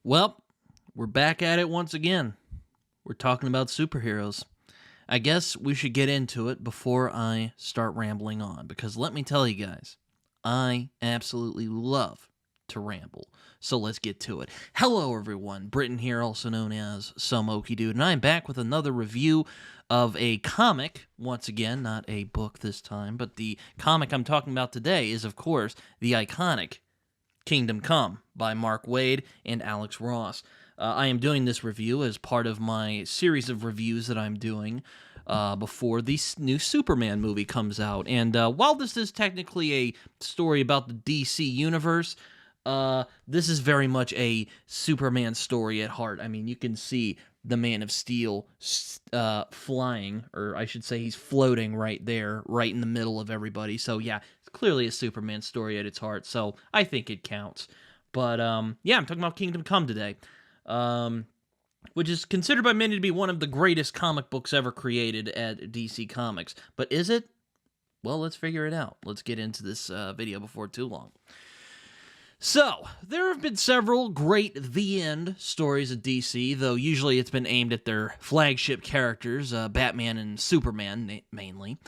Well, we're back at it once again. We're talking about superheroes. I guess we should get into it before I start rambling on, because let me tell you guys, I absolutely love to ramble. So let's get to it. Hello, everyone. Britton here, also known as Some Okie Dude, and I'm back with another review of a comic. Once again, not a book this time, but the comic I'm talking about today is, of course, the iconic Kingdom Come by Mark Waid and Alex Ross. I am doing this review as part of my series of reviews that I'm doing before the new Superman movie comes out. And while this is technically a story about the DC universe, this is very much a Superman story at heart. I mean, you can see the Man of Steel flying, or I should say he's floating right there, right in the middle of everybody. So yeah, it's clearly a Superman story at its heart, so I think it counts. But yeah, I'm talking about Kingdom Come today, which is considered by many to be one of the greatest comic books ever created at DC Comics. But is it? Well, let's figure it out. Let's get into this video before too long. So, there have been several great The End stories of DC, though usually it's been aimed at their flagship characters, Batman and Superman, mainly.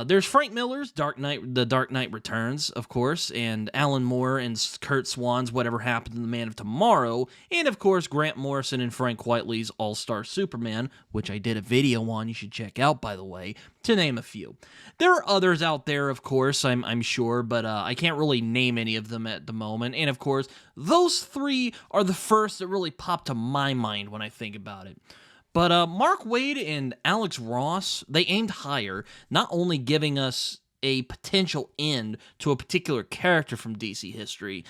There's Frank Miller's The Dark Knight Returns, of course, and Alan Moore and Kurt Swan's Whatever Happened to the Man of Tomorrow, and of course Grant Morrison and Frank Quitely's All-Star Superman, which I did a video on, you should check out, by the way, to name a few. There are others out there, of course, I'm sure, but I can't really name any of them at the moment, and of course, those three are the first that really pop to my mind when I think about it. But Mark Waid and Alex Ross, they aimed higher, not only giving us a potential end to a particular character from DC history,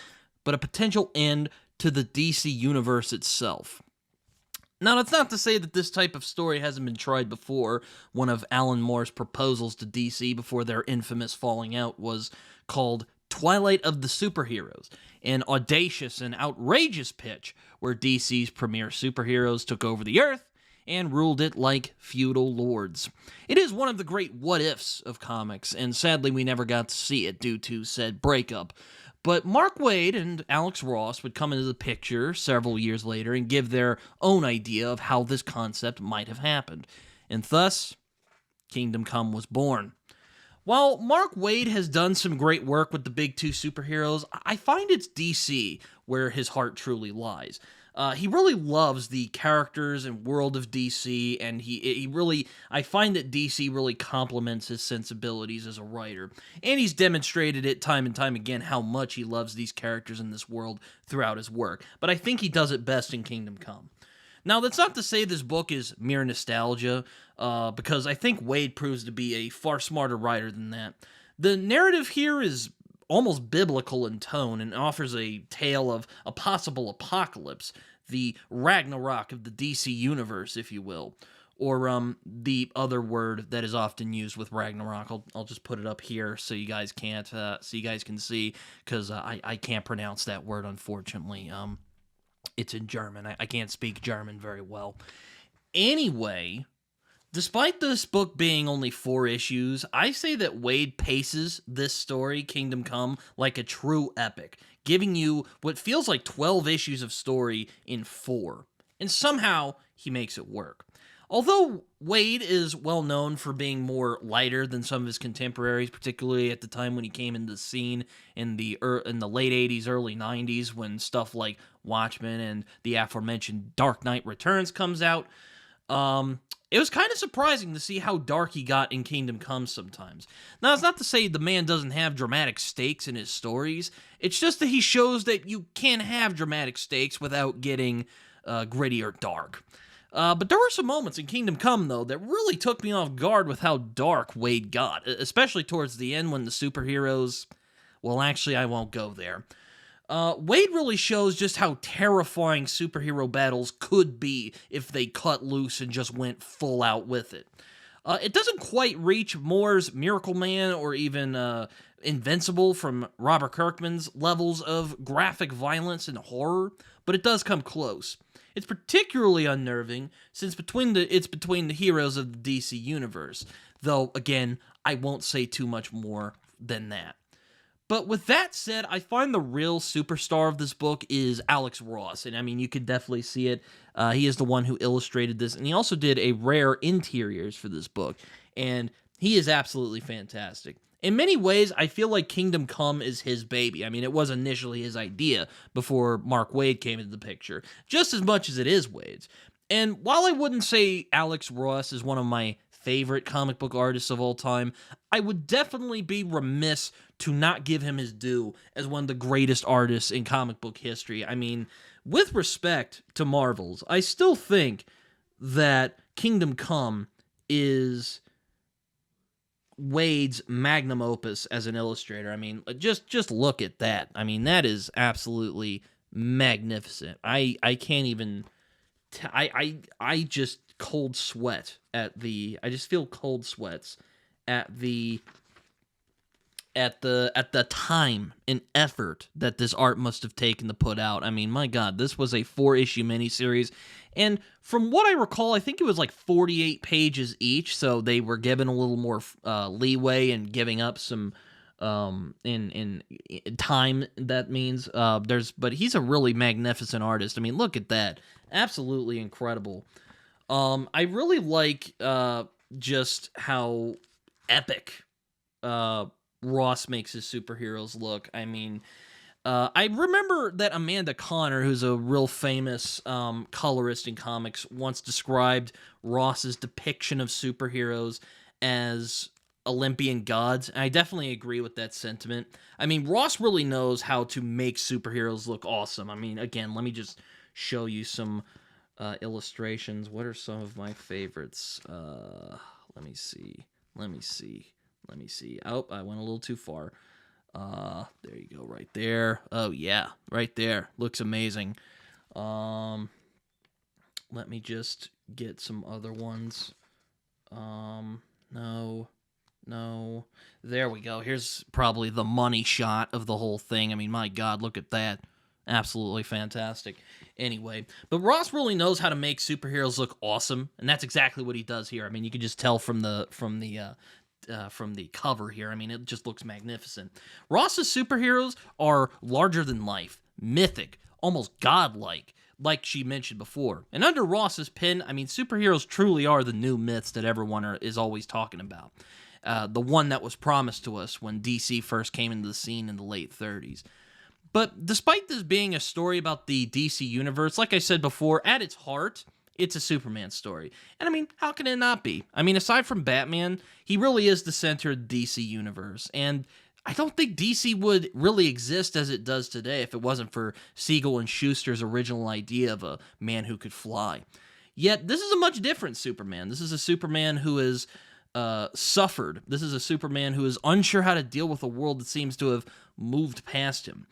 but a potential end to the DC universe itself. Now, that's not to say that this type of story hasn't been tried before. One of Alan Moore's proposals to DC before their infamous falling out was called Twilight of the Superheroes, an audacious and outrageous pitch where DC's premier superheroes took over the Earth and ruled it like feudal lords. It is one of the great what-ifs of comics, and sadly we never got to see it due to said breakup. But Mark Waid and Alex Ross would come into the picture several years later and give their own idea of how this concept might have happened. And thus, Kingdom Come was born. While Mark Waid has done some great work with the big two superheroes, I find it's DC where his heart truly lies. He really loves the characters and world of DC, and I find that DC really complements his sensibilities as a writer. And he's demonstrated it time and time again how much he loves these characters in this world throughout his work. But I think he does it best in Kingdom Come. Now, that's not to say this book is mere nostalgia, because I think Waid proves to be a far smarter writer than that. The narrative here is almost biblical in tone and offers a tale of a possible apocalypse, the Ragnarok of the DC universe, if you will, or the other word that is often used with Ragnarok. I'll just put it up here so you guys can see, because I can't pronounce that word, unfortunately. It's in German. I can't speak German very well. Anyway, despite this book being only 4 issues, I say that Waid paces this story, Kingdom Come, like a true epic, giving you what feels like 12 issues of story in 4. And somehow, he makes it work. Although Waid is well known for being more lighter than some of his contemporaries, particularly at the time when he came into the scene in the late 80s, early 90s, when stuff like Watchmen and the aforementioned Dark Knight Returns comes out, it was kind of surprising to see how dark he got in Kingdom Come sometimes. Now, it's not to say the man doesn't have dramatic stakes in his stories. It's just that he shows that you can have dramatic stakes without getting gritty or dark. But there were some moments in Kingdom Come, though, that really took me off guard with how dark Waid got, especially towards the end when the superheroes... Well, actually, I won't go there. Waid really shows just how terrifying superhero battles could be if they cut loose and just went full out with it. It doesn't quite reach Moore's Miracle Man or even Invincible from Robert Kirkman's levels of graphic violence and horror, but it does come close. It's particularly unnerving since it's between the heroes of the DC universe, though, again, I won't say too much more than that. But with that said, I find the real superstar of this book is Alex Ross. And I mean, you could definitely see it. He is the one who illustrated this. And he also did a rare interiors for this book. And he is absolutely fantastic. In many ways, I feel like Kingdom Come is his baby. I mean, it was initially his idea before Mark Waid came into the picture, just as much as it is Waid's. And while I wouldn't say Alex Ross is one of my favorite comic book artists of all time, I would definitely be remiss to not give him his due as one of the greatest artists in comic book history. I mean, with respect to Marvel's, I still think that Kingdom Come is Waid's magnum opus as an illustrator. I mean, just look at that. I mean, that is absolutely magnificent. I can't even I just cold sweat at the I just feel cold sweats at the time and effort that this art must have taken to put out. I mean, my God, this was a 4-issue miniseries, and from what I recall, I think it was like 48 pages each, so they were given a little more leeway and giving up some in time. That means but he's a really magnificent artist. I mean, look at that, absolutely incredible. I really like just how epic Ross makes his superheroes look. I mean, I remember that Amanda Conner, who's a real famous colorist in comics, once described Ross's depiction of superheroes as Olympian gods, and I definitely agree with that sentiment. I mean, Ross really knows how to make superheroes look awesome. I mean, again, let me just show you some illustrations. What are some of my favorites? Let me see. Oh, I went a little too far. There you go, right there. Oh yeah, right there. Looks amazing. Let me just get some other ones. No. There we go. Here's probably the money shot of the whole thing. I mean, my God, look at that. Absolutely fantastic. Anyway, but Ross really knows how to make superheroes look awesome, and that's exactly what he does here. I mean, you can just tell from the cover here. I mean, it just looks magnificent. Ross's superheroes are larger than life, mythic, almost godlike, like she mentioned before. And under Ross's pen, I mean, superheroes truly are the new myths that everyone is always talking about. The one that was promised to us when DC first came into the scene in the late 30s. But despite this being a story about the DC universe, like I said before, at its heart, it's a Superman story. And I mean, how can it not be? I mean, aside from Batman, he really is the center of the DC universe. And I don't think DC would really exist as it does today if it wasn't for Siegel and Schuster's original idea of a man who could fly. Yet, this is a much different Superman. This is a Superman who has suffered. This is a Superman who is unsure how to deal with a world that seems to have moved past him.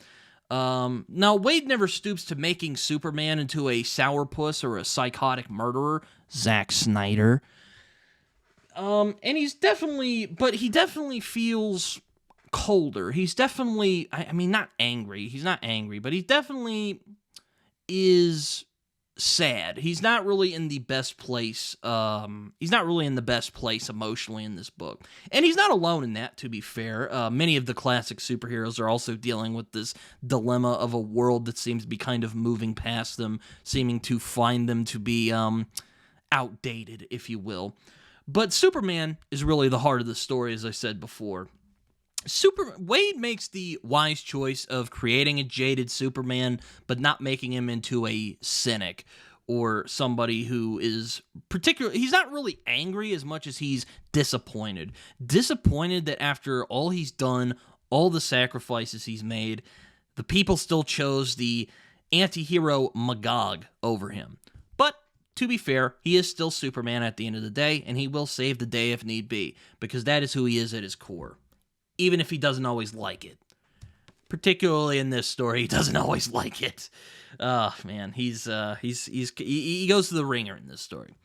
Now, Waid never stoops to making Superman into a sourpuss or a psychotic murderer, Zack Snyder. And he definitely feels colder. He's definitely, I mean, not angry. He's not angry, but he definitely is sad. He's not really in the best place. He's not really in the best place emotionally in this book. And he's not alone in that, to be fair. Many of the classic superheroes are also dealing with this dilemma of a world that seems to be kind of moving past them, seeming to find them to be outdated, if you will. But Superman is really the heart of the story, as I said before. Waid makes the wise choice of creating a jaded Superman, but not making him into a cynic or somebody who is he's not really angry as much as he's disappointed. Disappointed that after all he's done, all the sacrifices he's made, the people still chose the anti-hero Magog over him. But to be fair, he is still Superman at the end of the day, and he will save the day if need be, because that is who he is at his core. Even if he doesn't always like it. Particularly in this story, he doesn't always like it. Oh, man, he goes to the ringer in this story.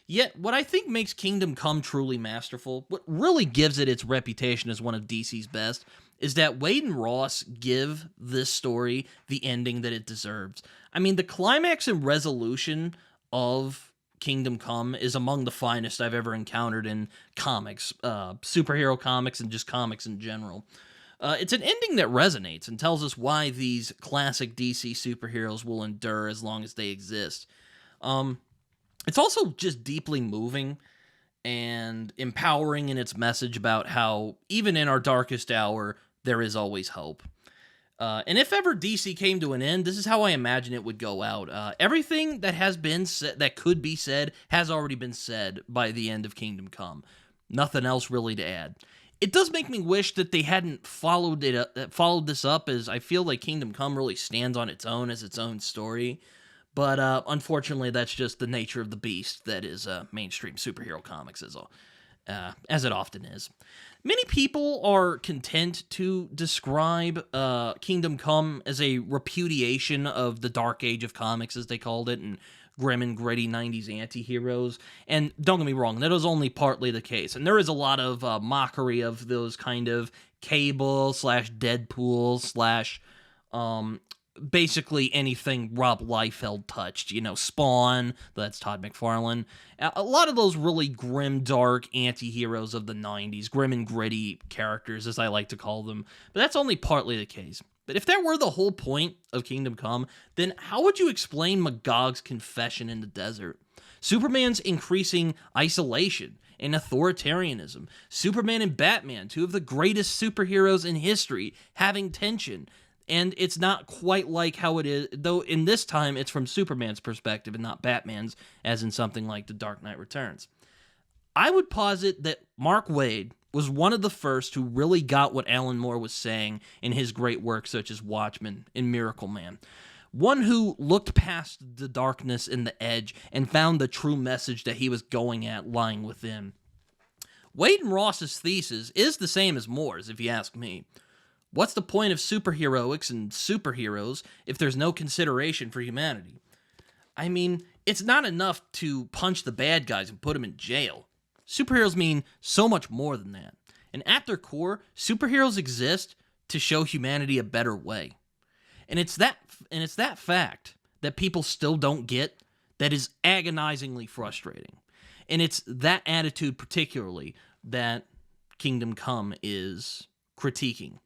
Yet, what I think makes Kingdom Come truly masterful, what really gives it its reputation as one of DC's best, is that Waid and Ross give this story the ending that it deserves. I mean, the climax and resolution of Kingdom Come is among the finest I've ever encountered in comics, superhero comics, and just comics in general. It's an ending that resonates and tells us why these classic DC superheroes will endure as long as they exist. It's also just deeply moving and empowering in its message about how, even in our darkest hour, there is always hope. And if ever DC came to an end, this is how I imagine it would go out. Everything that has been said, that could be said, has already been said by the end of Kingdom Come. Nothing else really to add. It does make me wish that they hadn't followed this up, as I feel like Kingdom Come really stands on its own as its own story. But unfortunately, that's just the nature of the beast that is mainstream superhero comics, as it often is. Many people are content to describe Kingdom Come as a repudiation of the Dark Age of comics, as they called it, and grim and gritty 90s anti-heroes. And don't get me wrong, that is only partly the case. And there is a lot of mockery of those kind of Cable / Deadpool / basically anything Rob Liefeld touched. Spawn, that's Todd McFarlane. A lot of those really grim, dark anti-heroes of the 90s, grim and gritty characters, as I like to call them. But that's only partly the case. But if that were the whole point of Kingdom Come, then how would you explain Magog's confession in the desert? Superman's increasing isolation and authoritarianism. Superman and Batman, two of the greatest superheroes in history, having tension. And it's not quite like how it is, though in this time it's from Superman's perspective and not Batman's, as in something like The Dark Knight Returns. I would posit that Mark Waid was one of the first who really got what Alan Moore was saying in his great works such as Watchmen and Miracle Man. One who looked past the darkness and the edge and found the true message that he was going at lying within. Waid and Ross's thesis is the same as Moore's, if you ask me. What's the point of superheroics and superheroes if there's no consideration for humanity? I mean, it's not enough to punch the bad guys and put them in jail. Superheroes mean so much more than that. And at their core, superheroes exist to show humanity a better way. And it's that fact that people still don't get that is agonizingly frustrating. And it's that attitude particularly that Kingdom Come is critiquing.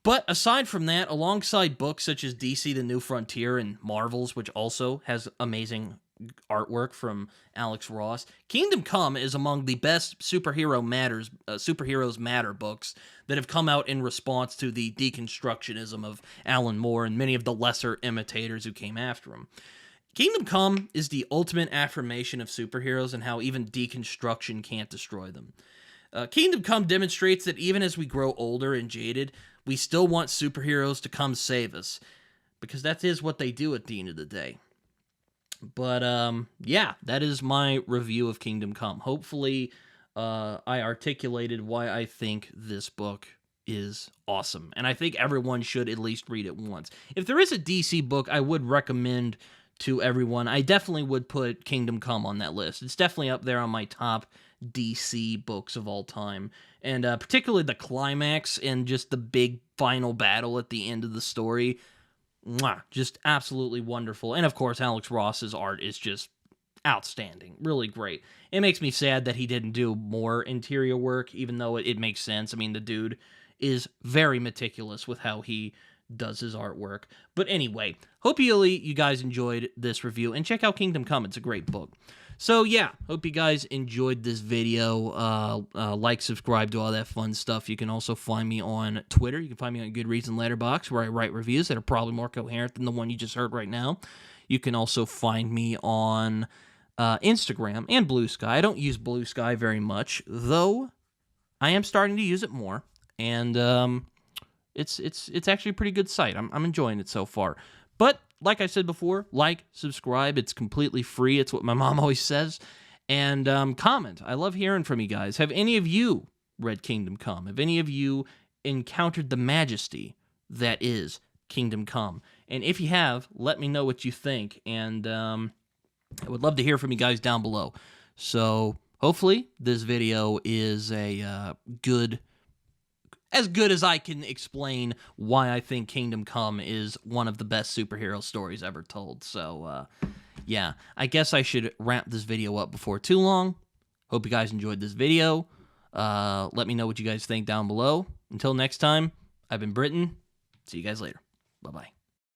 But aside from that, alongside books such as DC The New Frontier and Marvel's, which also has amazing artwork from Alex Ross, Kingdom Come is among the best Superheroes Matter books that have come out in response to the deconstructionism of Alan Moore and many of the lesser imitators who came after him. Kingdom Come is the ultimate affirmation of superheroes and how even deconstruction can't destroy them. Kingdom Come demonstrates that even as we grow older and jaded, we still want superheroes to come save us, because that is what they do at the end of the day. But, yeah, that is my review of Kingdom Come. Hopefully, I articulated why I think this book is awesome, and I think everyone should at least read it once. If there is a DC book I would recommend to everyone, I definitely would put Kingdom Come on that list. It's definitely up there on my top DC books of all time, and particularly the climax and just the big final battle at the end of the story. Just absolutely wonderful. And of course, Alex Ross's art is just outstanding, really great. It makes me sad that he didn't do more interior work, even though it makes sense. I mean, the dude is very meticulous with how he does his artwork. But anyway, hopefully you guys enjoyed this review, and check out Kingdom Come. It's a great book. So yeah, hope you guys enjoyed this video. Like, subscribe, do all that fun stuff. You can also find me on Twitter. You can find me on Goodreads and Letterboxd, where I write reviews that are probably more coherent than the one you just heard right now. You can also find me on Instagram and Blue Sky. I don't use Blue Sky very much, though I am starting to use it more, and it's actually a pretty good site. I'm enjoying it so far. But like I said before, like, subscribe. It's completely free. It's what my mom always says. And comment. I love hearing from you guys. Have any of you read Kingdom Come? Have any of you encountered the majesty that is Kingdom Come? And if you have, let me know what you think. And I would love to hear from you guys down below. So hopefully this video is as good as I can explain why I think Kingdom Come is one of the best superhero stories ever told. So, yeah, I guess I should wrap this video up before too long. Hope you guys enjoyed this video. Let me know what you guys think down below. Until next time, I've been Britton. See you guys later. Bye-bye.